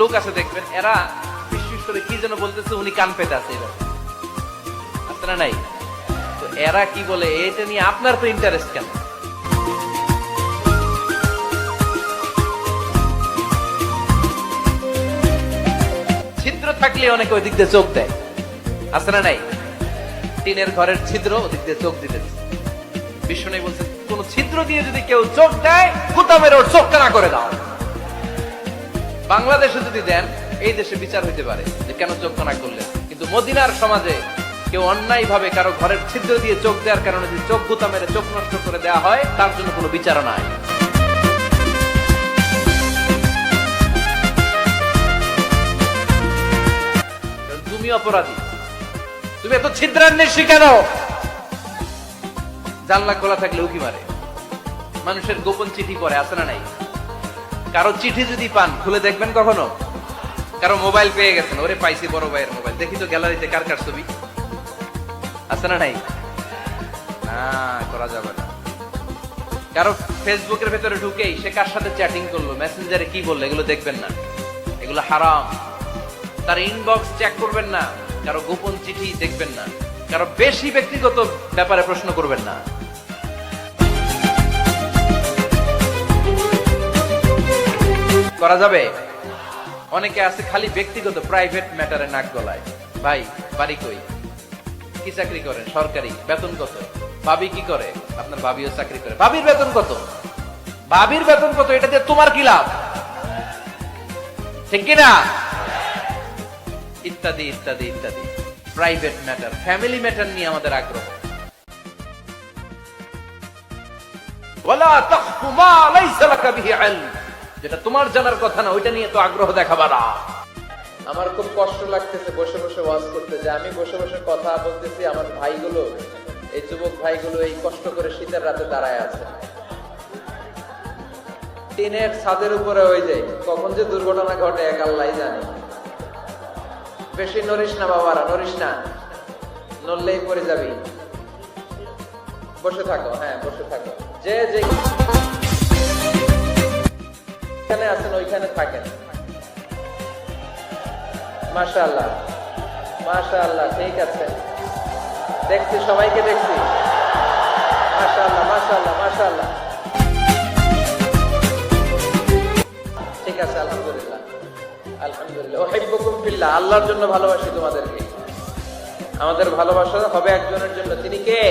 লোক আছে দেখবেন, এরা বিশেষ করে কি যেন বলতেছে, উনি কান পেতে আছে, এবার আপনারা নাই তো এরা কি বলে, এটা নিয়ে আপনার তো ইন্টারেস্ট কেন? ছিদ্র থাকলে অনেকে ওই দিক দিয়ে চোখ দেয়, আছে না নাই? টিনের ঘরের ছিদ্র, ওদিক দিয়ে চোখ দিতেছে। বিষ্ণু বলছে, কোন ছিদ্র দিয়ে যদি কেউ চোখ দেয়, কুতাবের ওর চোখটা না করে দাও। বাংলাদেশে যদি দেন, এই দেশে বিচার হইতে পারে যে কেন চোখ না করলেন, কিন্তু মদিনার সমাজে কেউ অন্যায় ভাবে কারো ঘরের ছিদ্র দিয়ে চোখ দেওয়ার কারণে যদি চোখ গুতা মেরে চোখ নষ্ট করে দেওয়া হয়, তার জন্য কোনো বিচার নাই। তুমি অপরাধী, তুমি এত ছিদ্রান্বেষী কেন? জানলা খোলা থাকলে উকি মারে, মানুষের গোপন চিঠি পড়ে, আছে না নাই? কারো চিঠি যদি পান, খুলে দেখবেন কখনো? কারো মোবাইল পেয়ে গেছেন, ওরে পাইছি বড় ভাইয়ের মোবাইল, দেখি তো গ্যালারিতে কার কার ছবি, আছে না নাই? না, করা যাবে না। কারো ফেসবুকের ভেতরে ঢুকেই সে কার সাথে চ্যাটিং করলো, মেসেঞ্জারে কি বললো, এগুলো দেখবেন না, এগুলো হারাম। তার ইনবক্স চেক করবেন না, কারো গোপন চিঠি দেখবেন না, কারো বেশি ব্যক্তিগত ব্যাপারে প্রশ্ন করবেন না। করা যাবে? অনেকে আছে খালি ব্যক্তিগত প্রাইভেট ম্যাটারে নাক গলায়। ভাই, বাড়ি কই, কি চাকরি করেন, সরকারি, বেতন কত? ভাবি কি করে? আপনার ভাবিও চাকরি করে, ভাবির বেতন কত? ভাবির বেতন কত? এটা দিয়ে তোমার কি লাভ? ঠিক কিনা? ইত্যাদি ইত্যাদি ইত্যাদি। প্রাইভেট ম্যাটার, ফ্যামিলি ম্যাটার নিয়ে আমাদের আগ্রহ। ওয়ালা তাখফু মা লাইসা লাকা বিহি ইলম, যেটা তোমার জানার কথা না, ওইটা নিয়ে তো আগ্রহ দেখাবা না। আমার খুব কষ্ট লাগতেছে বসে বসে ওয়াজ করতে, যে আমি বসে বসে কথা বলতেছি, আমার ভাইগুলো, এই যুবক ভাইগুলো এই কষ্ট করে শীতের রাতে দাঁড়ায় আছে টিনের ছাদের উপরে। ওই যে কখন যে দুর্ঘটনা ঘটে এক আল্লাহই জানে। বেশি নড়িস না বাবারা, নড়িস না, নড়লেই পড়ে যাবি। বসে থাকো, হ্যাঁ বসে থাকো, যে যেখানে আছেন ওইখানে থাকেন। মাশাআল্লাহ মাশাআল্লাহ, ঠিক আছে, দেখছি সবাইকে দেখছি। মাশাআল্লাহ মাশাআল্লাহ মাশাআল্লাহ, ঠিক আছে, আলহামদুলিল্লাহ আলহামদুলিল্লাহ। উহিব্বুকুম ফিল্লাহ, আল্লাহর জন্য ভালোবাসি তোমাদেরকে। আমাদের ভালোবাসা হবে একজনের জন্য, তিনি কে?